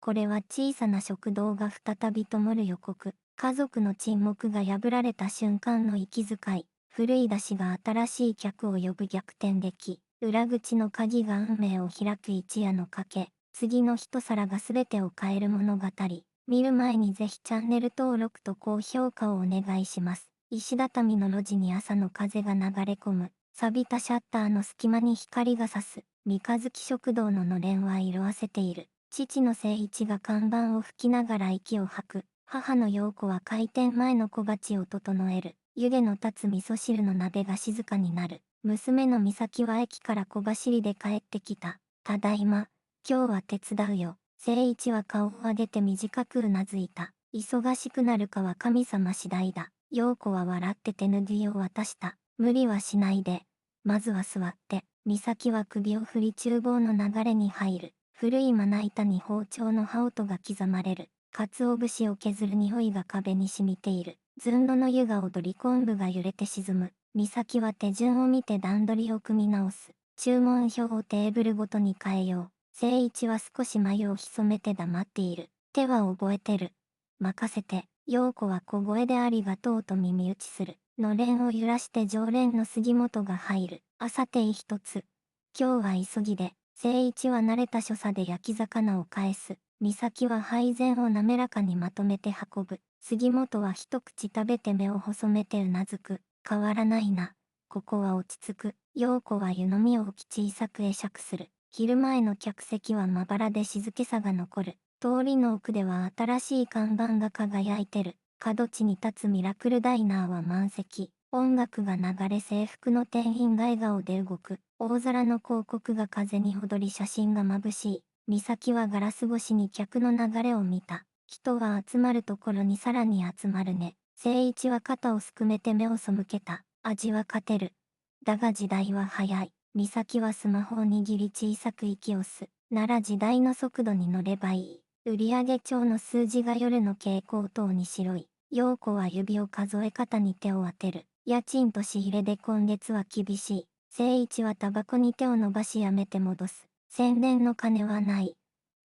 これは小さな食堂が再び灯る予告。家族の沈黙が破られた瞬間の息遣い。古い出汁が新しい客を呼ぶ逆転劇。裏口の鍵が運命を開く一夜の賭け。次の一皿が全てを変える物語。見る前にぜひチャンネル登録と高評価をお願いします。石畳の路地に朝の風が流れ込む。錆びたシャッターの隙間に光が差す。三日月食堂ののれんは色あせている。父の誠一が看板を吹きながら息を吐く。母の陽子は開店前の小鉢を整える。湯気の立つ味噌汁の鍋が静かになる。娘の美咲は駅から小走りで帰ってきた。ただいま。今日は手伝うよ。誠一は顔を上げて短くうなずいた。忙しくなるかは神様次第だ。陽子は笑って手ぬぐいを渡した。無理はしないで。まずは座って。美咲は首を振り厨房の流れに入る。古いまな板に包丁の刃音が刻まれる。鰹節を削る匂いが壁に染みている。ずんどの湯が踊り昆布が揺れて沈む。美咲は手順を見て段取りを組み直す。注文表をテーブルごとに変えよう。誠一は少し眉を潜めて黙っている。手は覚えてる。任せて。陽子は小声でありがとうと耳打ちする。のれんを揺らして常連の杉本が入る。朝テイ一つ。今日は急ぎで。誠一は慣れた所作で焼き魚を返す。美咲は配膳を滑らかにまとめて運ぶ。杉本は一口食べて目を細めてうなずく。変わらないな。ここは落ち着く。陽子は湯飲みを置き小さく会釈する。昼前の客席はまばらで静けさが残る。通りの奥では新しい看板が輝いてる。角地に立つミラクルダイナーは満席。音楽が流れ制服の店員が笑顔で動く。大皿の広告が風に踊り写真が眩しい。美咲はガラス越しに客の流れを見た。人は集まるところにさらに集まるね。誠一は肩をすくめて目を背けた。味は勝てる。だが時代は早い。美咲はスマホを握り小さく息を吸う。なら時代の速度に乗ればいい。売上帳の数字が夜の蛍光灯に白い。陽子は指を数え方に手を当てる。家賃と仕入れで今月は厳しい。誠一はタバコに手を伸ばしやめて戻す。宣伝の金はない。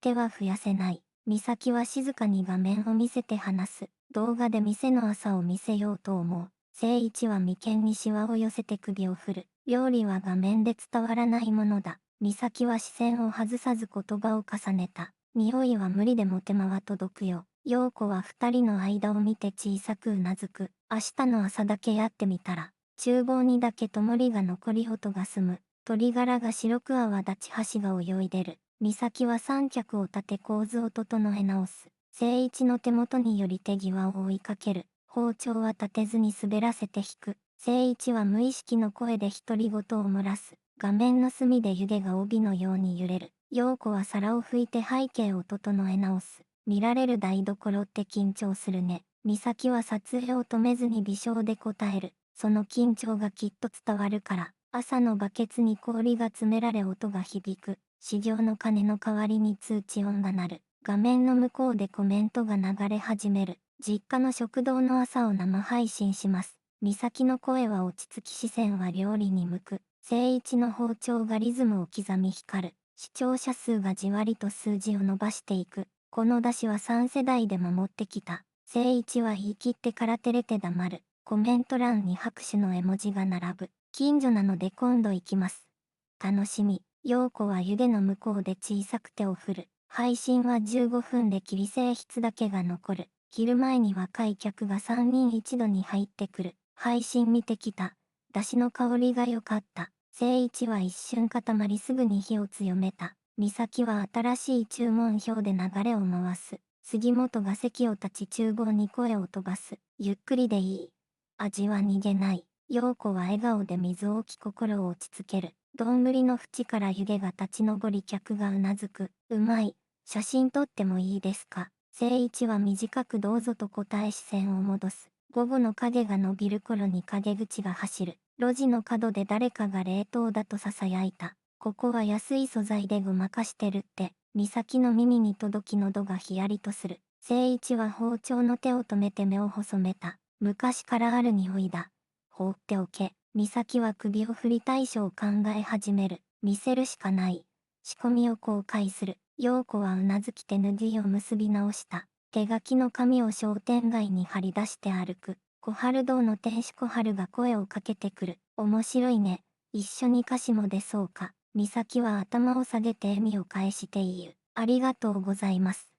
手は増やせない。美咲は静かに画面を見せて話す。動画で店の朝を見せようと思う。誠一は眉間にシワを寄せて首を振る。料理は画面で伝わらないものだ。美咲は視線を外さず言葉を重ねた。匂いは無理でも手間は届くよ。陽子は二人の間を見て小さくうなずく。明日の朝だけやってみたら。厨房にだけ灯りが残り音が済む。鶏ガラが白く泡立ち箸が泳いでる。美咲は三脚を立て構図を整え直す。誠一の手元により手際を追いかける。包丁は立てずに滑らせて引く。誠一は無意識の声で独り言を漏らす。画面の隅で湯気が帯のように揺れる。陽子は皿を拭いて背景を整え直す。見られる台所って緊張するね。美咲は撮影を止めずに微笑で答える。その緊張がきっと伝わるから。朝のバケツに氷が詰められ音が響く。始業の鐘の代わりに通知音が鳴る。画面の向こうでコメントが流れ始める。実家の食堂の朝を生配信します。美咲の声は落ち着き視線は料理に向く。誠一の包丁がリズムを刻み光る。視聴者数がじわりと数字を伸ばしていく。この出汁は3世代で守ってきた。誠一は言い切ってから照れて黙る。コメント欄に拍手の絵文字が並ぶ。近所なので今度行きます。楽しみ。陽子は湯気の向こうで小さく手を振る。配信は15分で切り性質だけが残る。昼前に若い客が3人一度に入ってくる。配信見てきた。出汁の香りが良かった。誠一は一瞬固まりすぐに火を強めた。美咲は新しい注文表で流れを回す。杉本が席を立ち厨房に声を飛ばす。ゆっくりでいい。味は逃げない。陽子は笑顔で水を置き心を落ち着ける。丼の縁から湯気が立ち上り客がうなずく。うまい。写真撮ってもいいですか。誠一は短くどうぞと答え視線を戻す。午後の影が伸びる頃に陰口が走る。路地の角で誰かが冷凍だと囁いた。ここは安い素材でごまかしてるって。美咲の耳に届き喉がヒヤリとする。誠一は包丁の手を止めて目を細めた。昔からある匂いだ。放っておけ。美咲は首を振り対処を考え始める。見せるしかない。仕込みを公開する。陽子はうなずき手ぬぐいを結び直した。手書きの紙を商店街に張り出して歩く。小春堂の亭主小春が声をかけてくる。面白いね。一緒に歌詞も出そうか。美咲は頭を下げて笑みを返して言う。ありがとうございます。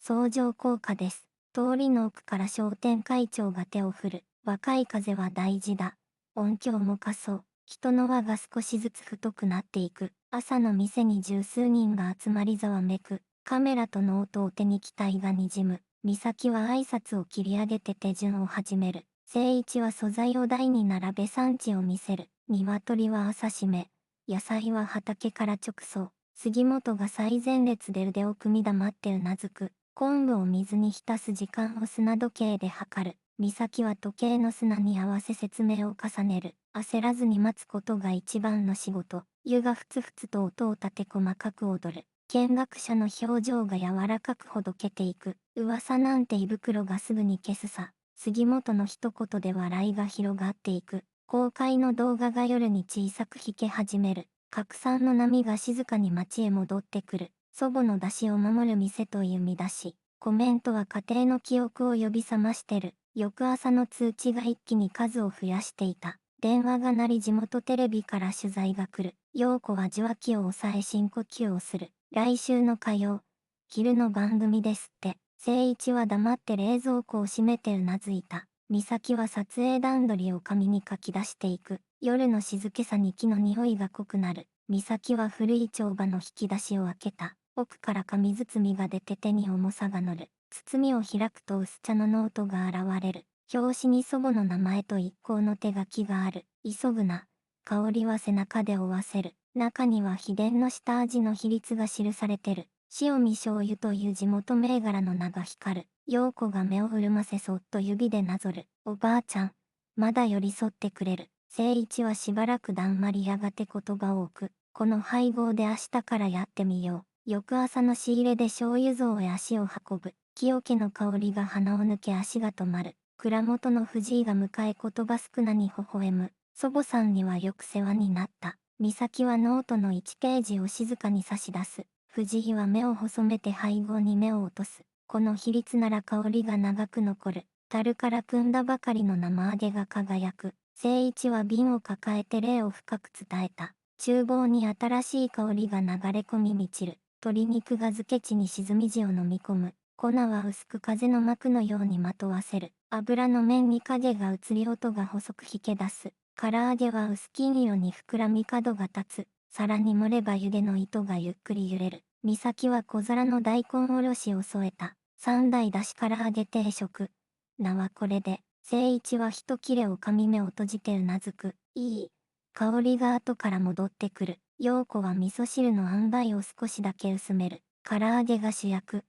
相乗効果です。通りの奥から商店会長が手を振る。若い風は大事だ。音響も仮想。人の輪が少しずつ太くなっていく。朝の店に十数人が集まりざわめく。カメラとノートを手に期待がにじむ。美咲は挨拶を切り上げて手順を始める。誠一は素材を台に並べ産地を見せる。鶏は朝締め。野菜は畑から直送。杉本が最前列で腕を組み黙ってうなずく。昆布を水に浸す時間を砂時計で測る。美咲は時計の砂に合わせ説明を重ねる。焦らずに待つことが一番の仕事。湯がふつふつと音を立て細かく踊る。見学者の表情が柔らかくほどけていく。噂なんて胃袋がすぐに消すさ。杉本の一言で笑いが広がっていく。公開の動画が夜に小さく弾け始める。拡散の波が静かに街へ戻ってくる。祖母の出汁を守る店という見出し。コメントは家庭の記憶を呼び覚ましてる。翌朝の通知が一気に数を増やしていた。電話が鳴り地元テレビから取材が来る。陽子は受話器を押さえ深呼吸をする。来週の火曜、昼の番組ですって。誠一は黙って冷蔵庫を閉めてうなずいた。美咲は撮影段取りを紙に書き出していく。夜の静けさに木の匂いが濃くなる。美咲は古い帳場の引き出しを開けた。奥から紙包みが出て手に重さが乗る。包みを開くと薄茶のノートが現れる。表紙に祖母の名前と一行の手書きがある。急ぐな。香りは背中で追わせる。中には秘伝の下味の比率が記されてる。塩見醤油という地元銘柄の名が光る。陽子が目を潤ませそっと指でなぞる。おばあちゃん。まだ寄り添ってくれる。誠一はしばらくだんまりやがて言葉を置く。この配合で明日からやってみよう。翌朝の仕入れで醤油像へ足を運ぶ。清家の香りが鼻を抜け足が止まる。蔵元の藤井が迎え言葉少なに微笑む。祖母さんにはよく世話になった。美咲はノートの1ページを静かに差し出す。藤井は目を細めて配合に目を落とす。この比率なら香りが長く残る。樽から汲んだばかりの生揚げが輝く。誠一は瓶を抱えて礼を深く伝えた。厨房に新しい香りが流れ込み満ちる。鶏肉が漬け地に沈み地を飲み込む。粉は薄く風の膜のようにまとわせる。油の面に影が移り音が細く引け出す。唐揚げは薄金色に膨らみ角が立つ。皿に盛れば湯気の糸がゆっくり揺れる。美咲は小皿の大根おろしを添えた。三代だし唐揚げ定食。名はこれで。誠一は一切れを噛み目を閉じてうなずく。いい。香りが後から戻ってくる。陽子は味噌汁の塩梅を少しだけ薄める。唐揚げが主役。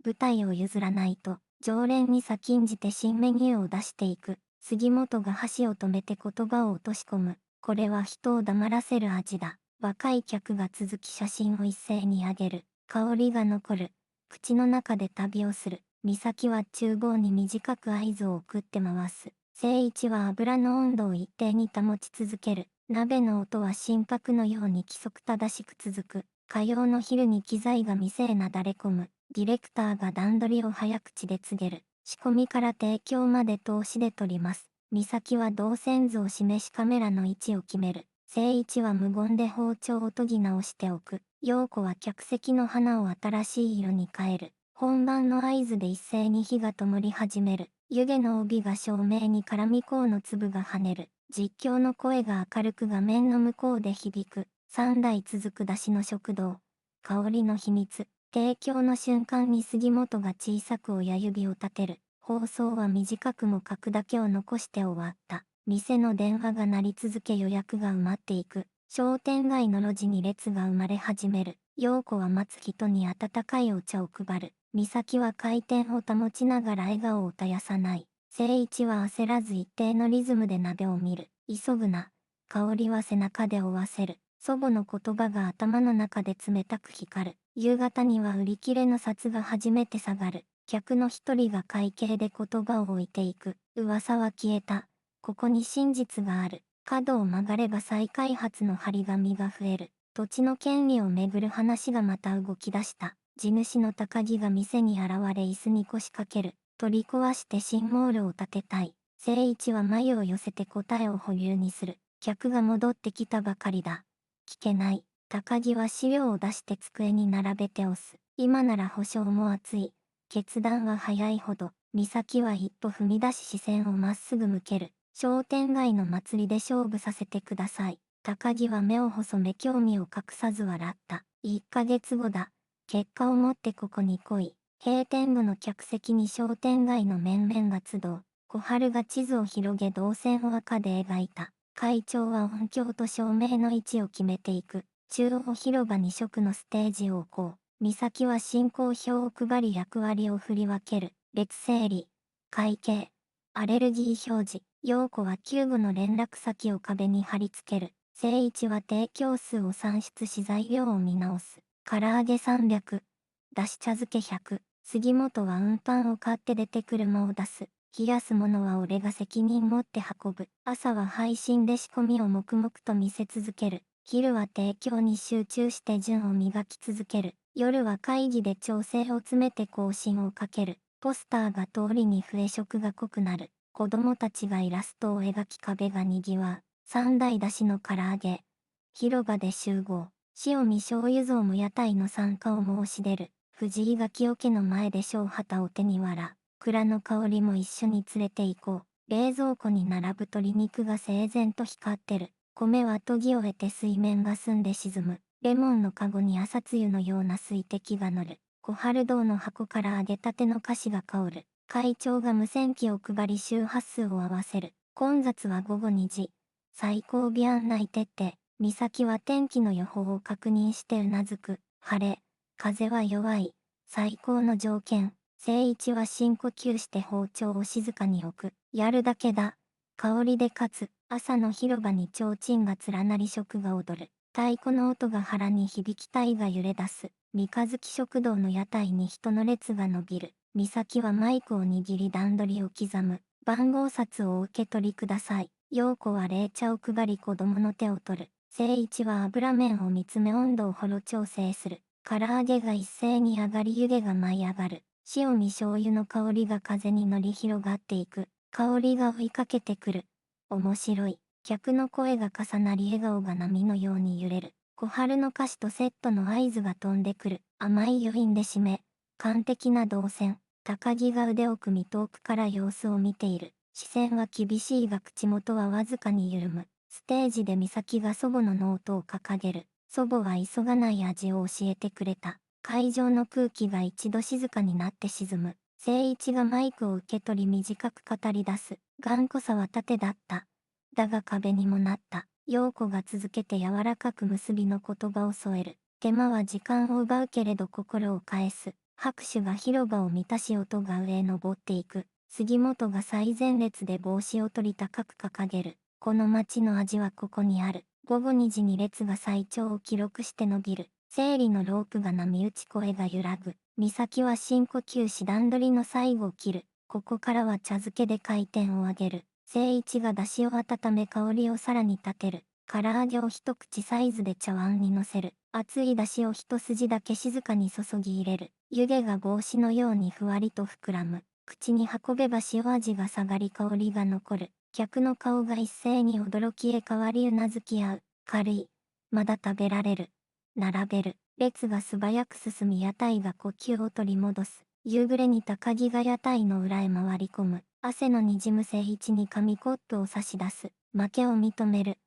舞台を譲らないと。常連に先んじて新メニューを出していく。杉本が箸を止めて言葉を落とし込む。これは人を黙らせる味だ。若い客が続き写真を一斉にあげる。香りが残る。口の中で旅をする。美咲は厨房に短く合図を送って回す。誠一は油の温度を一定に保ち続ける。鍋の音は心拍のように規則正しく続く。火曜の昼に機材が店へなだれ込む。ディレクターが段取りを早口で告げる。仕込みから提供まで通しで撮ります。美咲は動線図を示しカメラの位置を決める。誠一は無言で包丁を研ぎ直しておく。陽子は客席の花を新しい色に変える。本番の合図で一斉に火が灯り始める。湯気の帯が照明に絡み香の粒が跳ねる。実況の声が明るく画面の向こうで響く。3代続く出汁の食堂。香りの秘密。提供の瞬間に杉本が小さく親指を立てる。放送は短くも書くだけを残して終わった。店の電話が鳴り続け予約が埋まっていく。商店街の路地に列が生まれ始める。陽子は待つ人に温かいお茶を配る。美咲は回転を保ちながら笑顔を絶やさない。誠一は焦らず一定のリズムで鍋を見る。急ぐな。香りは背中で追わせる。祖母の言葉が頭の中で冷たく光る。夕方には売り切れの札が初めて下がる。客の一人が会計で言葉を置いていく。噂は消えた。ここに真実がある。角を曲がれば再開発の張り紙が増える。土地の権利をめぐる話がまた動き出した。地主の高木が店に現れ椅子に腰掛ける。取り壊して新モールを建てたい。誠一は眉を寄せて答えを保留にする。客が戻ってきたばかりだ。聞けない。高木は資料を出して机に並べて押す。今なら保証も厚い。決断は早いほど。美咲は一歩踏み出し視線をまっすぐ向ける。商店街の祭りで勝負させてください。高木は目を細め興味を隠さず笑った。1ヶ月後だ。結果を持ってここに来い。閉店後の客席に商店街の面々が集う。小春が地図を広げ動線を赤で描いた。会長は音響と照明の位置を決めていく。中央広場に食のステージを置こう。美咲は進行表を配り役割を振り分ける。列整理。会計。アレルギー表示。陽子は救護の連絡先を壁に貼り付ける。誠一は提供数を算出し材料を見直す。唐揚げ300。だし茶漬け100。杉本は運搬を買って出て車を出す。冷やすものは俺が責任持って運ぶ。朝は配信で仕込みを黙々と見せ続ける。昼は提供に集中して順を磨き続ける。夜は会議で調整を詰めて更新をかける。ポスターが通りに増え色が濃くなる。子供たちがイラストを描き壁が賑わう。三大出汁の唐揚げ。広場で集合。塩見醤油像も屋台の参加を申し出る。藤井垣桶の前で小旗を手に笑う。蔵の香りも一緒に連れて行こう。冷蔵庫に並ぶ鶏肉が整然と光ってる。米は研ぎ終えて水面が澄んで沈む。レモンのカゴに朝露のような水滴が乗る。小春堂の箱から揚げたての菓子が香る。会長が無線機を配り周波数を合わせる。混雑は午後2時。最後尾案内徹底。美咲は天気の予報を確認してうなずく。晴れ。風は弱い。最高の条件。誠一は深呼吸して包丁を静かに置く。やるだけだ。香りで勝つ。朝の広場に提灯が連なり食が踊る。太鼓の音が腹に響き体が揺れ出す。三日月食堂の屋台に人の列が伸びる。美咲はマイクを握り段取りを刻む。番号札をお受け取りください。陽子は冷茶を配り子供の手を取る。誠一は油麺を見つめ温度をほろ調整する。唐揚げが一斉に上がり湯気が舞い上がる。塩見醤油の香りが風に乗り広がっていく。香りが追いかけてくる。面白い。客の声が重なり笑顔が波のように揺れる。小春の歌詞とセットの合図が飛んでくる。甘い余韻で締め。完璧な動線。高木が腕を組み遠くから様子を見ている。視線は厳しいが口元はわずかに緩む。ステージで美咲が祖母のノートを掲げる。祖母は急がない味を教えてくれた。会場の空気が一度静かになって沈む。誠一がマイクを受け取り短く語り出す。頑固さは盾だった。だが壁にもなった。陽子が続けて柔らかく結びの言葉を添える。手間は時間を奪うけれど心を返す。拍手が広場を満たし音が上へ登っていく。杉本が最前列で帽子を取り高く掲げる。この街の味はここにある。午後2時に列が最長を記録して伸びる。整理のロープが波打ち声が揺らぐ。美咲は深呼吸し段取りの最後を切る。ここからは茶漬けで回転を上げる。誠一が出汁を温め香りをさらに立てる。唐揚げを一口サイズで茶碗にのせる。熱い出汁を一筋だけ静かに注ぎ入れる。湯気が帽子のようにふわりと膨らむ。口に運べば塩味が下がり香りが残る。客の顔が一斉に驚きへ変わりうなずき合う。軽い。まだ食べられる。並べる。列が素早く進み屋台が呼吸を取り戻す。夕暮れに高木が屋台の裏へ回り込む。汗のにじむ誠一に紙コップを差し出す。負けを認める。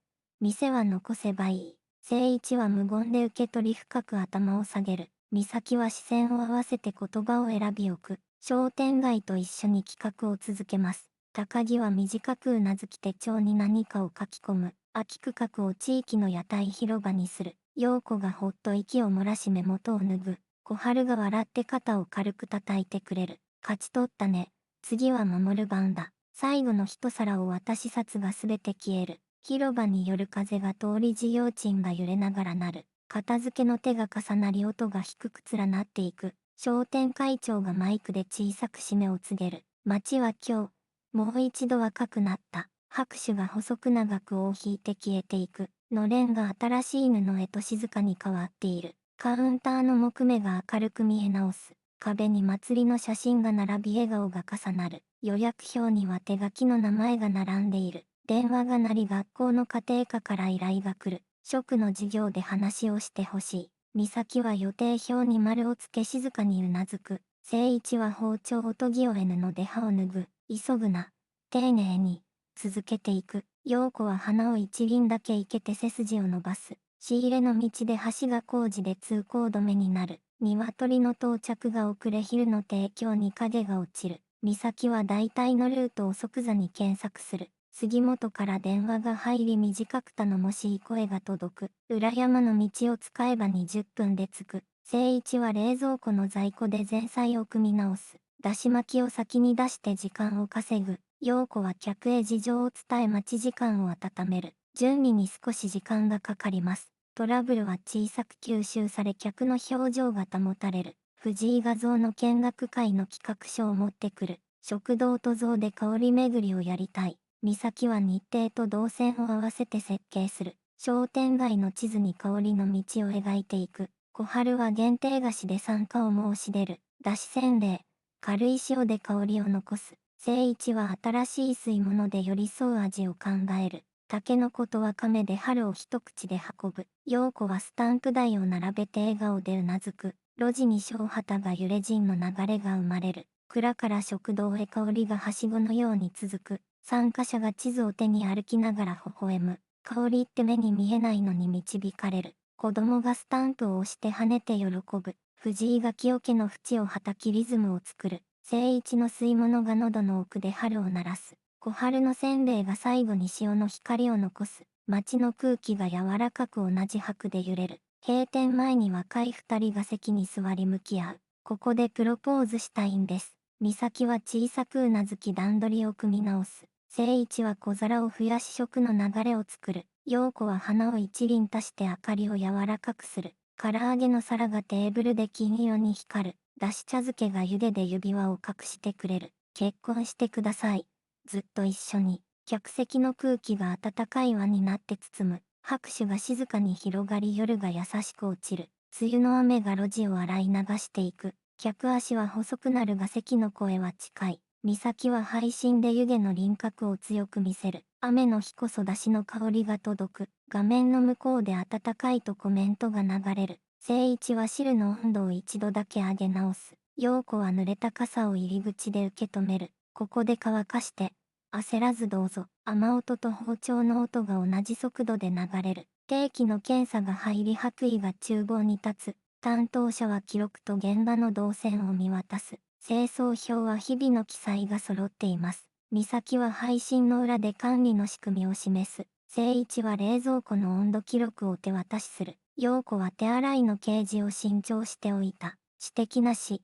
店は残せばいい。誠一は無言で受け取り深く頭を下げる。美咲は視線を合わせて言葉を選び置く。商店街と一緒に企画を続けます。高木は短くうなずき手帳に何かを書き込む。空き区画を地域の屋台広場にする。陽子がほっと息を漏らし目元を拭う。小春が笑って肩を軽く叩いてくれる。勝ち取ったね。次は守る番だ。最後の一皿を渡し札がすべて消える。広場による風が通り事業賃が揺れながら鳴る。片付けの手が重なり音が低く連なっていく。商店会長がマイクで小さく締めを告げる。街は今日、もう一度赤くなった。拍手が細く長く尾を引いて消えていく。のれんが新しい布へと静かに変わっている。カウンターの木目が明るく見え直す。壁に祭りの写真が並び笑顔が重なる。予約表には手書きの名前が並んでいる。電話が鳴り学校の家庭科から依頼が来る。食の授業で話をしてほしい。美咲は予定表に丸をつけ静かにうなずく。誠一は包丁を研ぎ終え布で刃を脱ぐ。急ぐな。丁寧に。続けていく。陽子は鼻を一輪だけ生けて背筋を伸ばす。仕入れの道で橋が工事で通行止めになる。鶏の到着が遅れ昼の提供に影が落ちる。美咲は大体のルートを即座に検索する。杉本から電話が入り短く頼もしい声が届く。裏山の道を使えば20分で着く。誠一は冷蔵庫の在庫で前菜を組み直す。だし巻きを先に出して時間を稼ぐ。陽子は客へ事情を伝え待ち時間を温める。準備に少し時間がかかります。トラブルは小さく吸収され客の表情が保たれる。藤井画像の見学会の企画書を持ってくる。食堂と像で香り巡りをやりたい。美咲は日程と動線を合わせて設計する。商店街の地図に香りの道を描いていく。小春は限定菓子で参加を申し出る。だしせんべい。軽い塩で香りを残す。誠一は新しい吸い物で寄り添う味を考える。タケノコとワカメで春を一口で運ぶ。陽子はスタンプ台を並べて笑顔でうなずく。路地に小旗が揺れ陣の流れが生まれる。蔵から食堂へ香りがはしごのように続く。参加者が地図を手に歩きながら微笑む。香りって目に見えないのに導かれる。子供がスタンプを押して跳ねて喜ぶ。藤井が清家の縁をはたきリズムを作る。誠一の吸い物が喉の奥で春を鳴らす。小春のせんべいが最後に潮の光を残す。街の空気が柔らかく同じ拍で揺れる。閉店前に若い二人が席に座り向き合う。ここでプロポーズしたいんです。美咲は小さくうなずき段取りを組み直す。誠一は小皿を増やし食の流れを作る。陽子は花を一輪足して明かりを柔らかくする。唐揚げの皿がテーブルで金色に光る。だし茶漬けが湯気で指輪を隠してくれる。結婚してください。ずっと一緒に。客席の空気が温かい輪になって包む。拍手が静かに広がり夜が優しく落ちる。梅雨の雨が路地を洗い流していく。客足は細くなるが席の声は近い。美咲は配信で湯気の輪郭を強く見せる。雨の日こそ出汁の香りが届く。画面の向こうで温かいとコメントが流れる。誠一は汁の温度を一度だけ上げ直す。陽子は濡れた傘を入り口で受け止める。ここで乾かして。焦らずどうぞ。雨音と包丁の音が同じ速度で流れる。定期の検査が入り白衣が厨房に立つ。担当者は記録と現場の動線を見渡す。清掃表は日々の記載が揃っています。美咲は配信の裏で管理の仕組みを示す。誠一は冷蔵庫の温度記録を手渡しする。陽子は手洗いのケージを新調しておいた。指摘なし。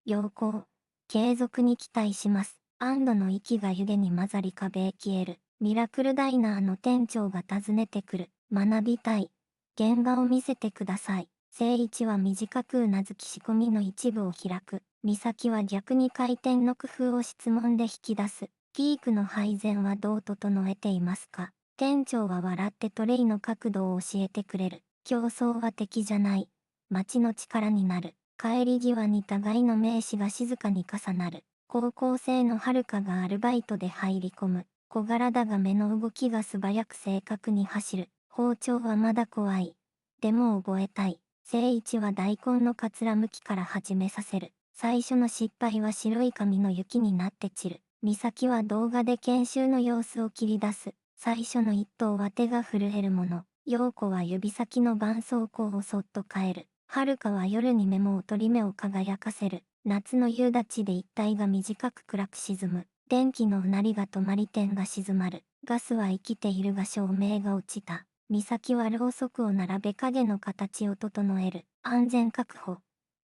陽子。継続に期待します。安堵の息が湯気に混ざり壁へ消える。ミラクルダイナーの店長が訪ねてくる。学びたい。現場を見せてください。誠一は短くうなずき仕込みの一部を開く。美咲は逆に回転の工夫を質問で引き出す。ピークの配膳はどう整えていますか？店長は笑ってトレイの角度を教えてくれる。競争は敵じゃない。街の力になる。帰り際に互いの名刺が静かに重なる。高校生の遥かがアルバイトで入り込む。小柄だが目の動きが素早く正確に走る。包丁はまだ怖い。でも覚えたい。誠一は大根のかつらむきから始めさせる。最初の失敗は白い紙の雪になって散る。美咲は動画で研修の様子を切り出す。最初の一刀は手が震えるもの。陽子は指先の絆創膏をそっと変える。遥かは夜にメモを取り目を輝かせる。夏の夕立で一帯が短く暗く沈む。電気のうなりが止まり点が静まる。ガスは生きているが照明が落ちた。美咲はろうそくを並べ影の形を整える。安全確保。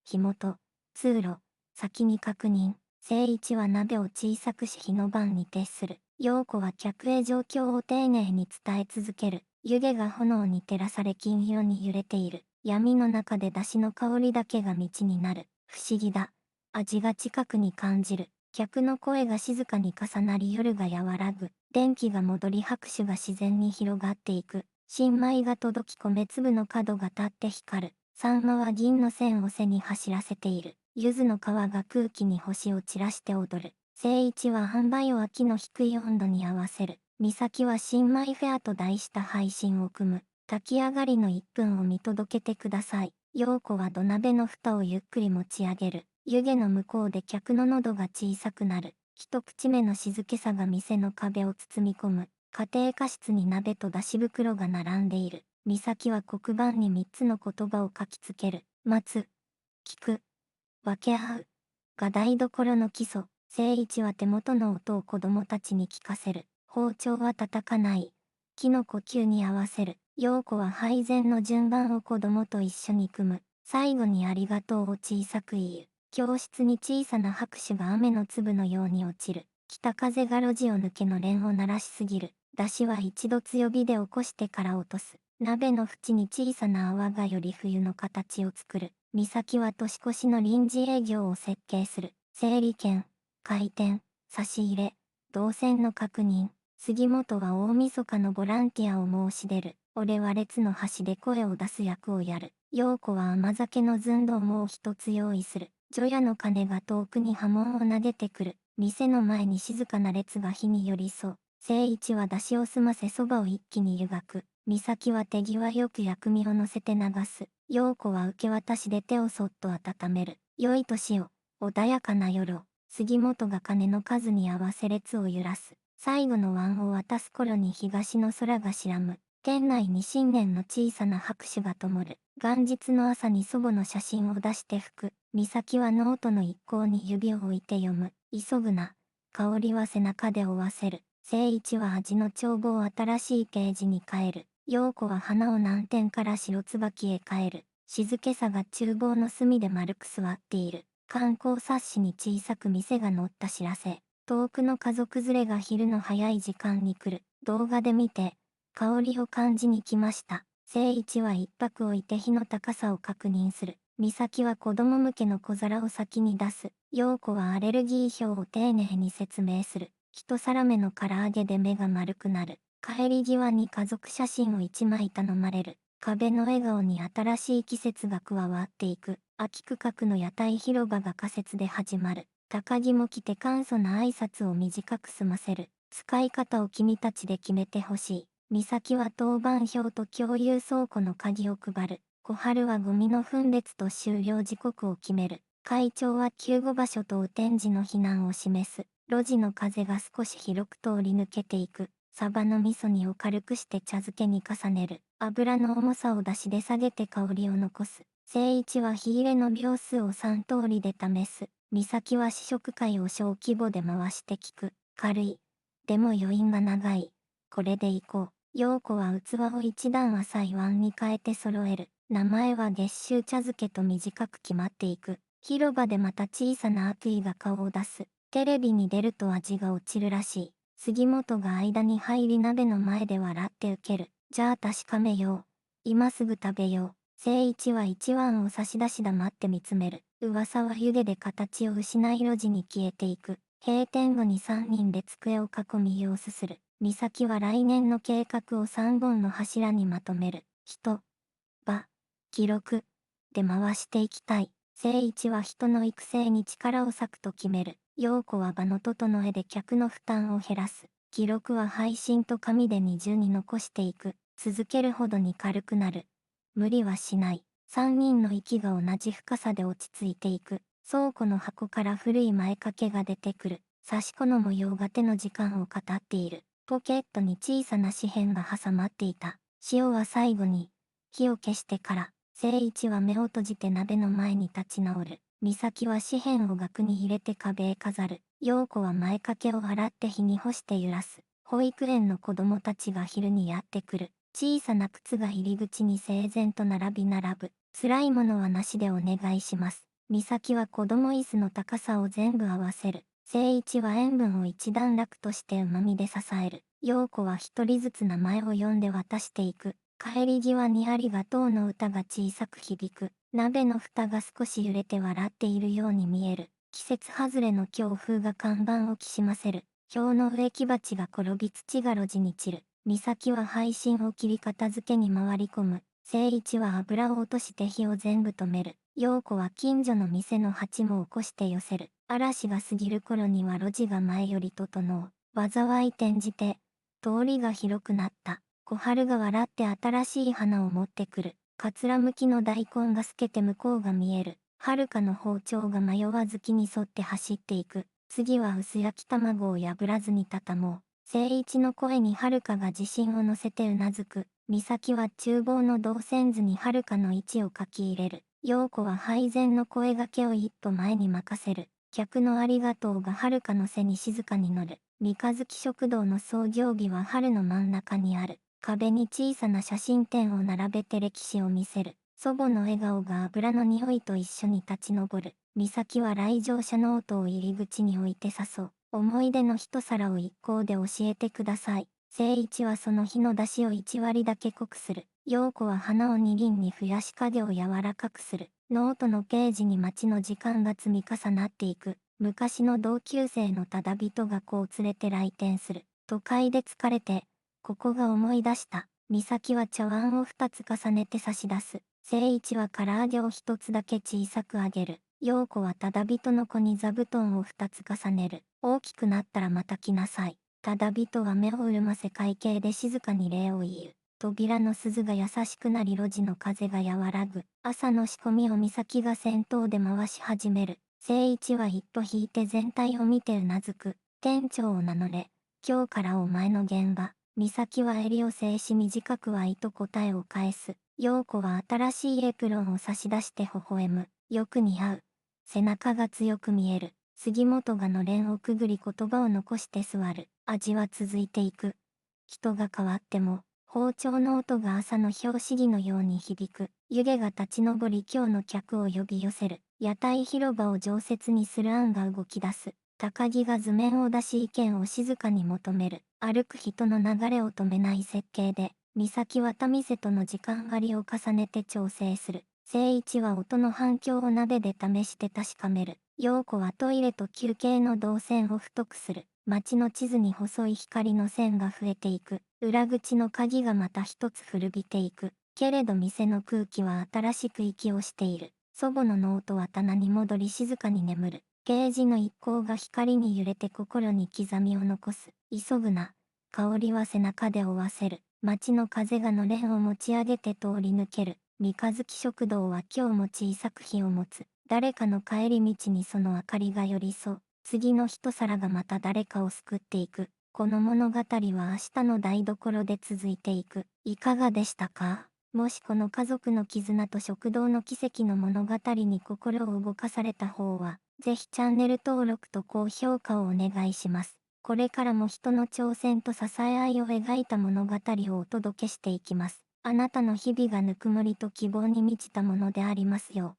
火元。通路。先に確認。誠一は鍋を小さくし火の番に徹する。陽子は客へ状況を丁寧に伝え続ける。湯気が炎に照らされ金色に揺れている。闇の中で出汁の香りだけが道になる。不思議だ。味が近くに感じる。客の声が静かに重なり夜が和らぐ。電気が戻り拍手が自然に広がっていく。新米が届き米粒の角が立って光る。サンマは銀の線を背に走らせている。柚子の皮が空気に星を散らして踊る。聖一は販売を秋の低い温度に合わせる。美咲は新米フェアと題した配信を組む。炊き上がりの1分を見届けてください。陽子は土鍋の蓋をゆっくり持ち上げる。湯気の向こうで客の喉が小さくなる。一口目の静けさが店の壁を包み込む。家庭科室に鍋と出し袋が並んでいる。美咲は黒板に3つの言葉を書きつける。待つ。聞く。分け合う。が台所の基礎。聖一は手元の音を子供たちに聞かせる。包丁は叩かない。木の呼吸に合わせる。陽子は配膳の順番を子供と一緒に組む。最後にありがとうを小さく言う。教室に小さな拍手が雨の粒のように落ちる。北風が路地を抜けのれんを鳴らしすぎる。出汁は一度強火で起こしてから落とす。鍋の縁に小さな泡がより冬の形を作る。美咲は年越しの臨時営業を設計する。整理券、開店、差し入れ、動線の確認。杉本は大晦日のボランティアを申し出る。俺は列の端で声を出す役をやる。陽子は甘酒の寸胴もう一つ用意する。除夜の鐘が遠くに波紋を投げてくる。店の前に静かな列が火に寄り添う。聖一は出汁を済ませそばを一気に湯がく。美咲は手際よく薬味を乗せて流す。陽子は受け渡しで手をそっと温める。良い年を、穏やかな夜を。杉本が鐘の数に合わせ列を揺らす。最後の椀を渡す頃に東の空が白む。店内に新年の小さな拍手が灯る。元日の朝に祖母の写真を出して吹く。美咲はノートの一行に指を置いて読む。急ぐな。香りは背中で追わせる。聖一は味の帳簿を新しいページに変える。陽子は花を南天から白椿へ変える。静けさが厨房の隅で丸く座っている。観光冊子に小さく店が載った知らせ。遠くの家族連れが昼の早い時間に来る。動画で見て、香りを感じに来ました。聖一は一泊置いて火の高さを確認する。美咲は子供向けの小皿を先に出す。陽子はアレルギー表を丁寧に説明する。一皿目の唐揚げで目が丸くなる。帰り際に家族写真を一枚頼まれる。壁の笑顔に新しい季節が加わっていく。秋区画の屋台広場が仮設で始まる。高木も来て簡素な挨拶を短く済ませる。使い方を君たちで決めてほしい。美咲は当番表と共有倉庫の鍵を配る。小春はゴミの分別と終了時刻を決める。会長は救護場所と雨天時の避難を示す。路地の風が少し広く通り抜けていく。サバの味噌煮を軽くして茶漬けに重ねる。油の重さを出しで下げて香りを残す。聖一は火入れの秒数を3通りで試す。美咲は試食会を小規模で回して聞く。軽い。でも余韻が長い。これでいこう。陽子は器を一段浅い碗に変えて揃える。名前は月収茶漬けと短く決まっていく。広場でまた小さな悪意が顔を出す。テレビに出ると味が落ちるらしい。杉本が間に入り鍋の前で笑って受ける。じゃあ確かめよう。今すぐ食べよう。聖一は一碗を差し出し黙って見つめる。噂は湯気で形を失い路地に消えていく。閉店後に3人で机を囲み様子する。美咲は来年の計画を3本の柱にまとめる。人、場、記録で回していきたい。聖一は人の育成に力を割くと決める。陽子は場の整えで客の負担を減らす。記録は配信と紙で二重に残していく。続けるほどに軽くなる。無理はしない。3人の息が同じ深さで落ち着いていく。倉庫の箱から古い前掛けが出てくる。刺し子の模様が手の時間を語っている。ポケットに小さな紙片が挟まっていた。塩は最後に、火を消してから、聖一は目を閉じて鍋の前に立ち直る。美咲は紙片を額に入れて壁へ飾る。陽子は前掛けを洗って火に干して揺らす。保育園の子供たちが昼にやってくる。小さな靴が入り口に整然と並ぶ。辛いものはなしでお願いします。美咲は子供椅子の高さを全部合わせる。聖一は塩分を一段落として旨味で支える。陽子は一人ずつ名前を呼んで渡していく。帰り際にありがとうの歌が小さく響く。鍋の蓋が少し揺れて笑っているように見える。季節外れの強風が看板をきしませる。表の植木鉢が転び土が路地に散る。美咲は配信を切り片付けに回り込む。誠一は油を落として火を全部止める。陽子は近所の店の鉢も起こして寄せる。嵐が過ぎる頃には路地が前より整う。災い転じて、通りが広くなった。小春が笑って新しい花を持ってくる。かつら向きの大根が透けて向こうが見える。遥かの包丁が迷わず木に沿って走っていく。次は薄焼き卵を破らずに畳もう。誠一の声に遥かが自信を乗せてうなずく。美咲は厨房の動線図に遥かの位置を書き入れる。陽子は配膳の声掛けを一歩前に任せる。客のありがとうが遥かの背に静かに乗る。三日月食堂の創業日は春の真ん中にある。壁に小さな写真展を並べて歴史を見せる。祖母の笑顔が油の匂いと一緒に立ち上る。美咲は来場者ノートを入り口に置いて誘う。思い出の一皿を一行で教えてください。誠一はその日の出汁を1割だけ濃くする。陽子は花を2輪に増やし影を柔らかくする。ノートのページに待ちの時間が積み重なっていく。昔の同級生のただ人が子を連れて来店する。都会で疲れて、ここが思い出した。美咲は茶碗を2つ重ねて差し出す。誠一は唐揚げを1つだけ小さくあげる。陽子はただ人の子に座布団を2つ重ねる。大きくなったらまた来なさい。ただ人は目を潤ませ会計で静かに礼を言う。扉の鈴が優しくなり路地の風が和らぐ。朝の仕込みを美咲が先頭で回し始める。誠一は一歩引いて全体を見てうなずく。店長を名乗れ。今日からお前の現場。美咲は襟を制し短くはいと答えを返す。陽子は新しいエプロンを差し出して微笑む。よく似合う。背中が強く見える。杉本がのれんをくぐり言葉を残して座る。味は続いていく。人が変わっても、包丁の音が朝の拍子木のように響く。湯気が立ち上り今日の客を呼び寄せる。屋台広場を常設にする案が動き出す。高木が図面を出し意見を静かに求める。歩く人の流れを止めない設計で、美咲は田店との時間割を重ねて調整する。誠一は音の反響を鍋で試して確かめる。陽子はトイレと休憩の動線を太くする。街の地図に細い光の線が増えていく。裏口の鍵がまた一つ古びていく。けれど店の空気は新しく息をしている。祖母のノートは棚に戻り静かに眠る。ゲージの一行が光に揺れて心に刻みを残す。急ぐな。香りは背中で追わせる。街の風がのれんを持ち上げて通り抜ける。三日月食堂は今日も小さく火を持つ。誰かの帰り道にその明かりが寄り添う。次の一皿がまた誰かを救っていく。この物語は明日の台所で続いていく。いかがでしたか？もしこの家族の絆と食堂の奇跡の物語に心を動かされた方は、ぜひチャンネル登録と高評価をお願いします。これからも人の挑戦と支え合いを描いた物語をお届けしていきます。あなたの日々がぬくもりと希望に満ちたものでありますよう。